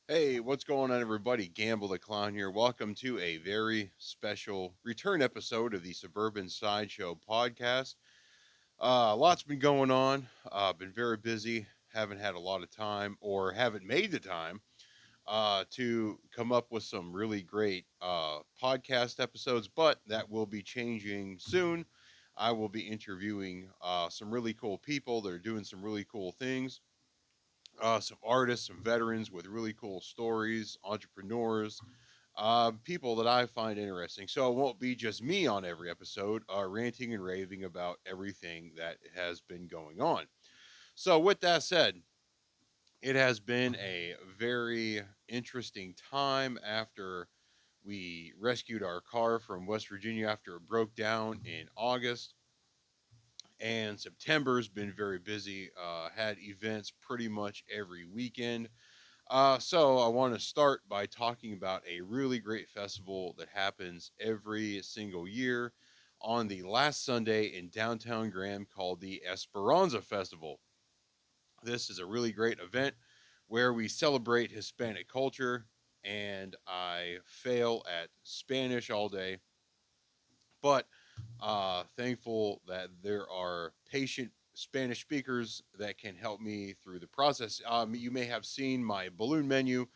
Hey, what's going on, everybody? Gamble the Clown here. Welcome to a very special return episode of the Suburban Sideshow podcast. Lots been going on. Been very busy. Haven't had a lot of time, or haven't made the time, to come up with some really great podcast episodes. But that will be changing soon. I will be interviewing some really cool people that are doing some really cool things, some artists, some veterans with really cool stories, entrepreneurs, people that I find interesting. So it won't be just me on every episode, ranting and raving about everything that has been going on. So, with that said, it has been a very interesting time after we rescued our car from West Virginia after it broke down in August. And September's been very busy. Had events pretty much every weekend. So I want to start by talking about a really great festival that happens every single year on the last Sunday in downtown Graham called the Esperanza Festival. This is a really great event where we celebrate Hispanic culture, and I fail at Spanish all day, but thankful that there are patient Spanish speakers that can help me through the process. You may have seen my balloon menu.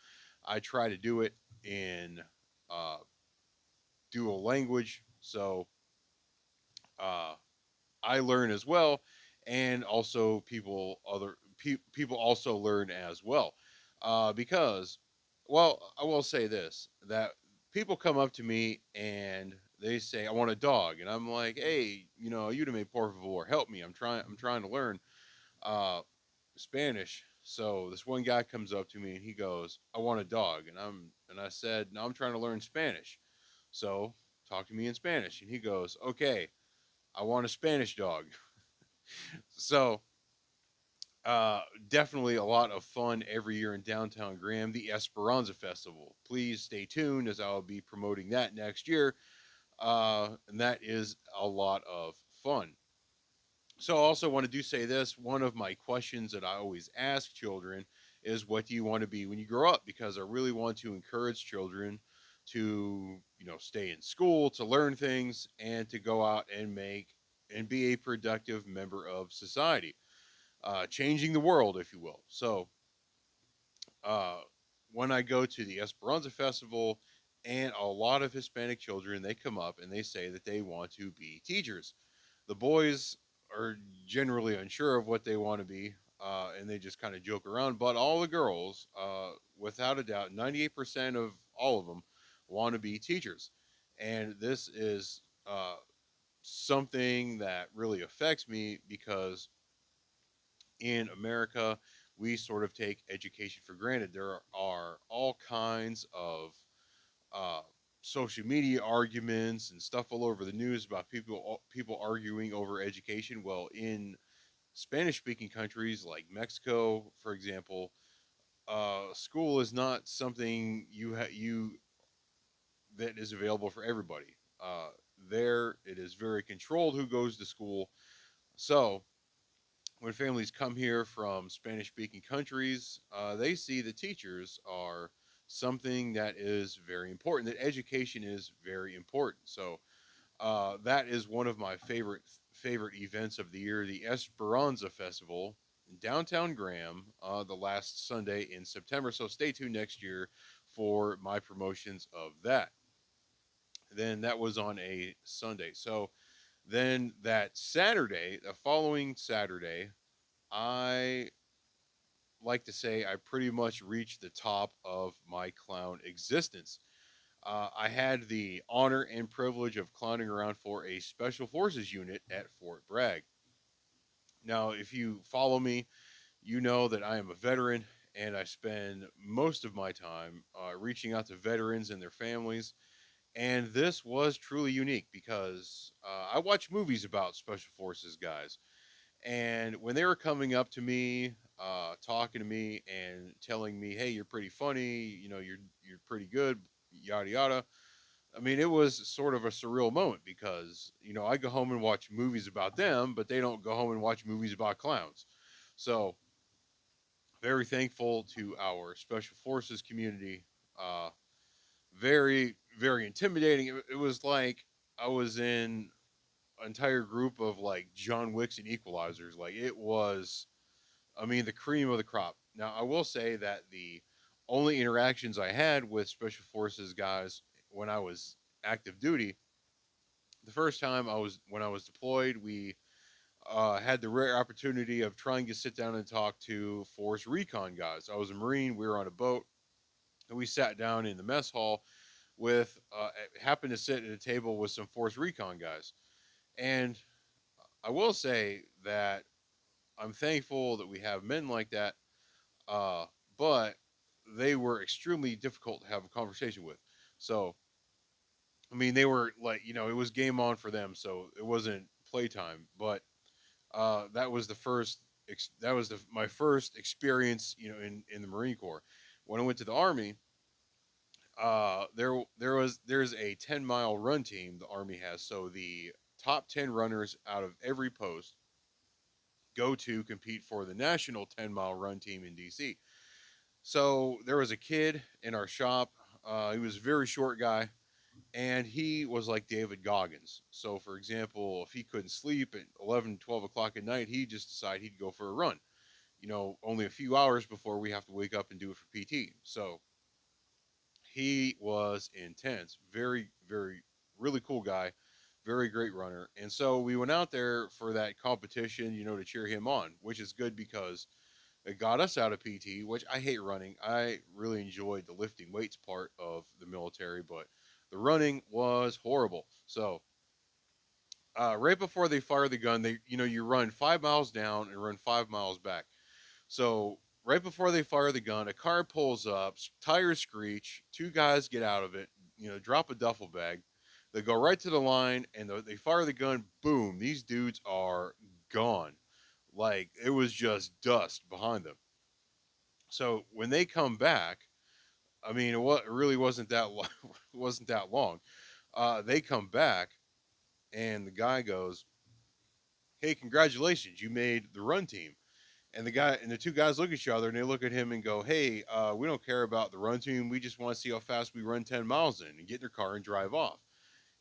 I try to do it in uh, dual language, so uh, I learn as well, and also people also learn as well. Because, well, I will say this: that people come up to me and they say, "I want a dog," and I'm like, "Hey, ayúdame por favor, help me. I'm trying to learn uh, Spanish." So this one guy comes up to me and he goes, "I want a dog," and I said, "No, I'm trying to learn Spanish." So talk to me in Spanish, and he goes, "Okay, I want a Spanish dog." So uh, definitely a lot of fun every year in downtown Graham, the Esperanza Festival. Please stay tuned as I'll be promoting that next year. And that is a lot of fun. So, I also want to do say this. One of my questions that I always ask children is, what do you want to be when you grow up? Because I really want to encourage children to, stay in school, to learn things, and to go out and be a productive member of society, changing the world, if you will. So, uh, when I go to the Esperanza Festival, and a lot of Hispanic children, they come up and they say that they want to be teachers. The boys are generally unsure of what they want to be, and they just kind of joke around. But all the girls, without a doubt, 98% of all of them want to be teachers. And this is something that really affects me because in America, we sort of take education for granted. There are all kinds of uh, social media arguments and stuff all over the news about people arguing over education. Well, in Spanish-speaking countries like Mexico, for example, school is not something you that is available for everybody. Uh, there, it is very controlled who goes to school. So when families come here from Spanish speaking countries, they see the teachers are something that is very important, that education is very important. So that is one of my favorite events of the year, the Esperanza Festival in downtown Graham, the last Sunday in September. So stay tuned next year for my promotions of that. Then that was on a Sunday. So then that Saturday, the following Saturday, I like to say I pretty much reached the top of my clown existence. I had the honor and privilege of clowning around for a Special Forces unit at Fort Bragg. Now, if you follow me, you know that I am a veteran and I spend most of my time reaching out to veterans and their families. And this was truly unique because I watch movies about Special Forces guys. And when they were coming up to me, talking to me, and telling me, "Hey, you're pretty funny. You're pretty good." Yada yada. I mean, it was sort of a surreal moment because I go home and watch movies about them, but they don't go home and watch movies about clowns. So Very thankful to our special forces community. Uh, very, very intimidating. It was like I was in an entire group of like John Wicks and Equalizers. Like it was, I mean, the cream of the crop. Now, I will say that the only interactions I had with special forces guys when I was active duty, the first time I was when I was deployed, we had the rare opportunity of trying to sit down and talk to Force Recon guys. I was a Marine. We were on a boat, and we sat down in the mess hall with happened to sit at a table with some Force Recon guys. And I will say that I'm thankful that we have men like that, uh, but they were extremely difficult to have a conversation with. So, I mean, they were like, it was game on for them, so it wasn't playtime. But that was the first. That was my first experience, in the Marine Corps. When I went to the Army, there's a 10-mile run team the Army has. So the top 10 runners out of every post go to compete for the national 10-mile run team in DC. So there was a kid in our shop. He was a very short guy, and he was like David Goggins. So, for example, if he couldn't sleep at 11, 12 o'clock at night, he'd just decide he'd go for a run, only a few hours before we have to wake up and do it for PT. So he was intense. Very, very, really cool guy. Very great runner. And so we went out there for that competition, to cheer him on, which is good because it got us out of PT, which I hate running. I really enjoyed the lifting weights part of the military, but the running was horrible. So right before they fire the gun, you run 5 miles down and run 5 miles back. So right before they fire the gun, a car pulls up, tires screech, two guys get out of it, drop a duffel bag. They go right to the line and they fire the gun. Boom! These dudes are gone. Like it was just dust behind them. So when they come back, I mean, it really wasn't that wasn't that long. They come back, and the guy goes, "Hey, congratulations, you made the run team." And the two guys look at each other, and they look at him and go, "Hey, we don't care about the run team. We just want to see how fast we run 10 miles in and get in their car and drive off."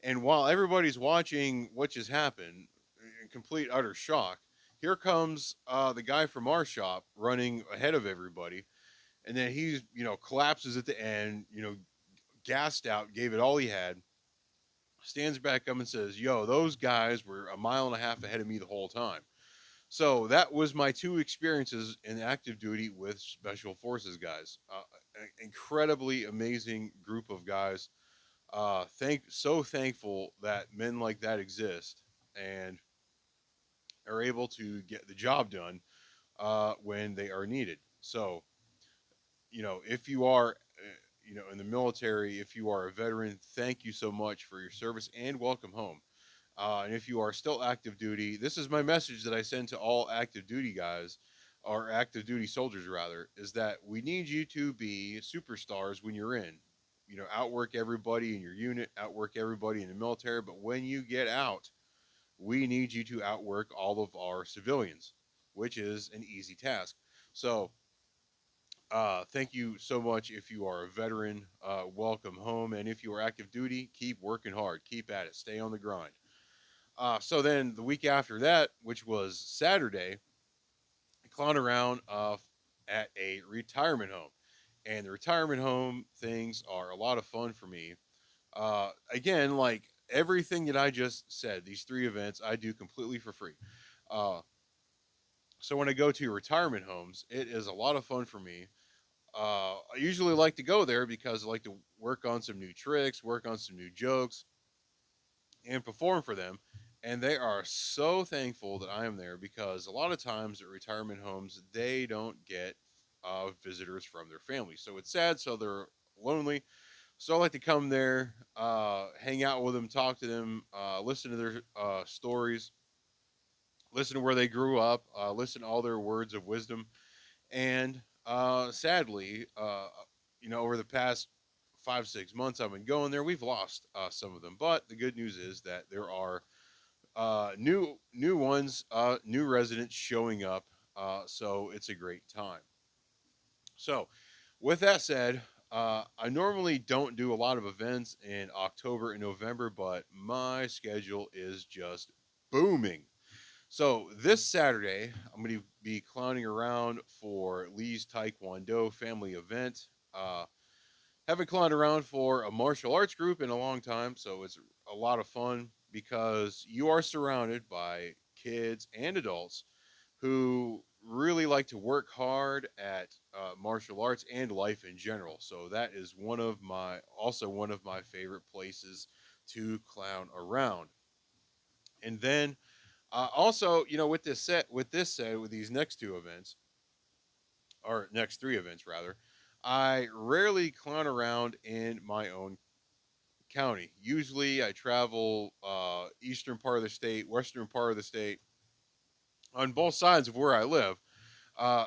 And while everybody's watching what just happened in complete utter shock, here comes the guy from our shop running ahead of everybody, and then he's collapses at the end, gassed out, gave it all he had, stands back up and says, "Yo, those guys were a mile and a half ahead of me the whole time." So that was my two experiences in active duty with special forces guys. An incredibly amazing group of guys. So thankful that men like that exist and are able to get the job done when they are needed. So if you are, in the military, if you are a veteran, thank you so much for your service and welcome home. And if you are still active duty, this is my message that I send to all active duty guys, or active duty soldiers rather, is that we need you to be superstars when you're in. Outwork everybody in your unit, outwork everybody in the military. But when you get out, we need you to outwork all of our civilians, which is an easy task. So thank you so much. If you are a veteran, welcome home. And if you are active duty, keep working hard. Keep at it. Stay on the grind. So then the week after that, which was Saturday, I clowned around at a retirement home. And the retirement home things are a lot of fun for me. Again, like everything that I just said, these three events I do completely for free. Uh, so when I go to retirement homes, it is a lot of fun for me. I usually like to go there because I like to work on some new tricks, work on some new jokes, and perform for them. And they are so thankful that I am there because a lot of times at retirement homes, they don't get visitors from their family. So it's sad. So they're lonely. So I like to come there, hang out with them, talk to them, listen to their stories, listen to where they grew up, listen to all their words of wisdom. And sadly, over the past 5, 6 months I've been going there, we've lost some of them. But the good news is that there are new ones, new residents showing up. So it's a great time. So, with that said, I normally don't do a lot of events in October and November, but my schedule is just booming. So this Saturday, I'm going to be clowning around for Lee's Taekwondo family event. Uh, haven't clowned around for a martial arts group in a long time, so it's a lot of fun because you are surrounded by kids and adults who really like to work hard at martial arts and life in general. So that is one of my favorite places to clown around. And then also, with these next two events, or next three events rather, I rarely clown around in my own county. Usually, I travel eastern part of the state, western part of the state, on both sides of where I live.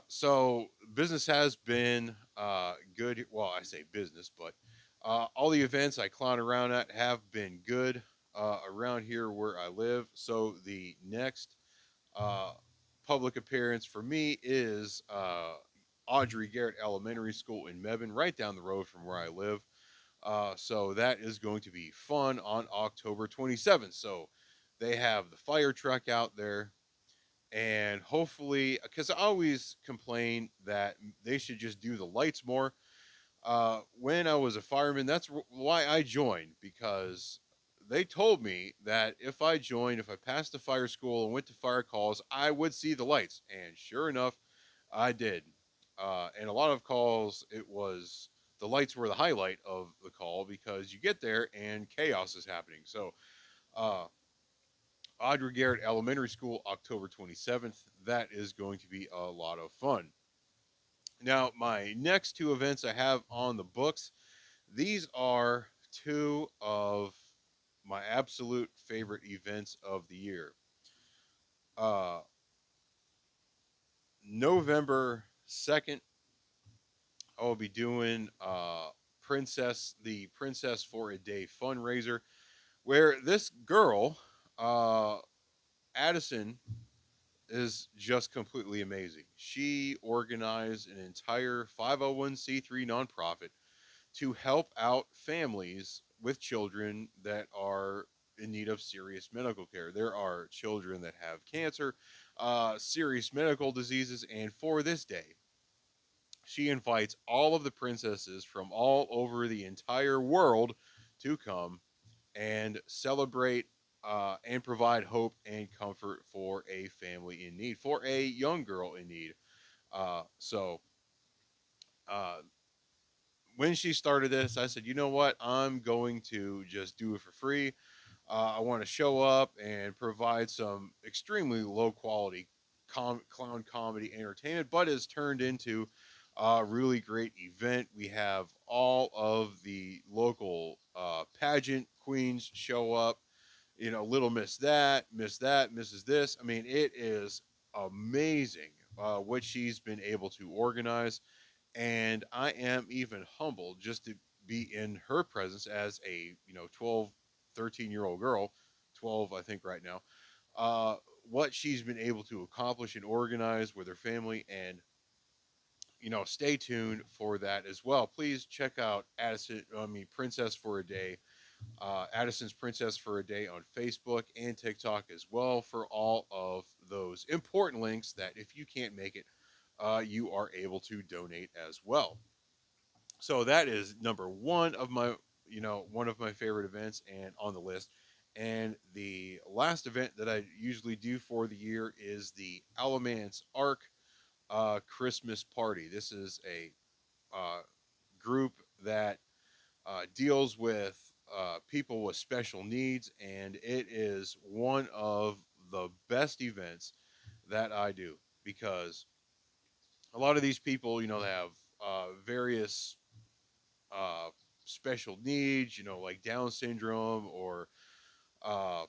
So business has been good. Well, I say business, but all the events I clown around at have been good around here where I live. So the next uh, public appearance for me is Audrey Garrett Elementary School in Mebane, right down the road from where I live. So that is going to be fun on October 27th. So they have the fire truck out there, and hopefully, because I always complain that they should just do the lights more. When I was a fireman, that's why I joined, because they told me that if I passed the fire school and went to fire calls, I would see the lights. And sure enough, I did. And a lot of calls, it was the lights were the highlight of the call because you get there and chaos is happening. So, uh, Audrey Garrett Elementary School, October 27th. That is going to be a lot of fun. Now, my next two events I have on the books, these are two of my absolute favorite events of the year. Uh, November 2nd, I will be doing the Princess for a Day fundraiser, where this girl, uh, Addison, is just completely amazing. She organized an entire 501c3 nonprofit to help out families with children that are in need of serious medical care. There are children that have cancer, serious medical diseases, and for this day, she invites all of the princesses from all over the entire world to come and celebrate and provide hope and comfort for a family in need, for a young girl in need. So uh, when she started this, I said, you know what? I'm going to just do it for free. I want to show up and provide some extremely low quality clown comedy entertainment, but has turned into a really great event. We have all of the local pageant queens show up. You know, little Miss that, Mrs. This. I mean, it is amazing what she's been able to organize, and I am even humbled just to be in her presence as a 12, 13-year-old girl, 12 I think right now. Uh, what she's been able to accomplish and organize with her family, and stay tuned for that as well. Please check out Princess for a Day, Addison's Princess for a Day on Facebook and TikTok as well for all of those important links that if you can't make it, you are able to donate as well. So that is number one of my favorite events and on the list. And the last event that I usually do for the year is the Alamance Arc Christmas Party. This is a uh, group that deals with people with special needs, and it is one of the best events that I do because a lot of these people, they have various uh, special needs, like Down syndrome or I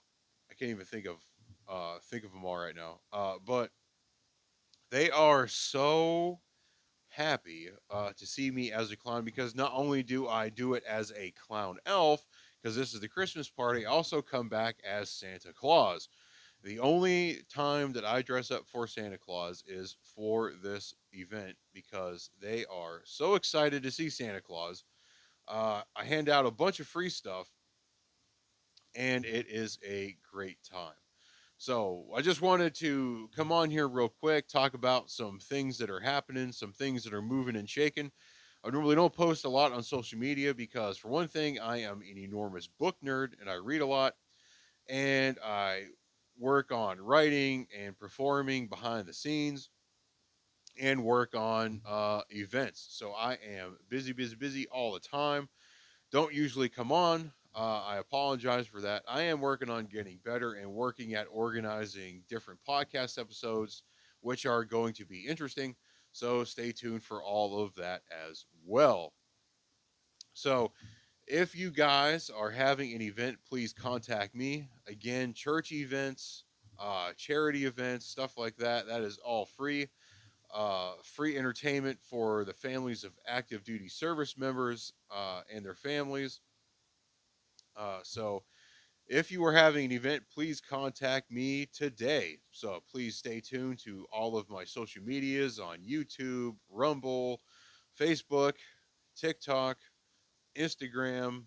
can't even think of them all right now. But they are so happy to see me as a clown because not only do I do it as a clown elf, because this is the Christmas party, I also come back as Santa Claus. The only time that I dress up for Santa Claus is for this event because they are so excited to see Santa Claus. I hand out a bunch of free stuff, and it is a great time. So I just wanted to come on here real quick, talk about some things that are happening, some things that are moving and shaking. I normally don't post a lot on social media because, for one thing, I am an enormous book nerd and I read a lot, and I work on writing and performing behind the scenes and work on events. So I am busy, busy, busy all the time. Don't usually come on. I apologize for that. I am working on getting better and working at organizing different podcast episodes, which are going to be interesting. So stay tuned for all of that as well. So if you guys are having an event, please contact me. Again, church events, charity events, stuff like that. That is all free. Free entertainment for the families of active duty service members and their families. So if you are having an event, please contact me today. So please stay tuned to all of my social medias on YouTube, Rumble, Facebook, TikTok, Instagram.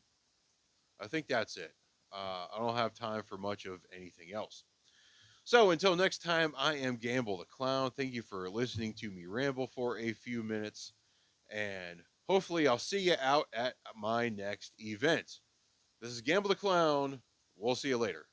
I think that's it. I don't have time for much of anything else. So until next time, I am Gamble the Clown. Thank you for listening to me ramble for a few minutes. And hopefully, I'll see you out at my next event. This is Gamble the Clown. We'll see you later.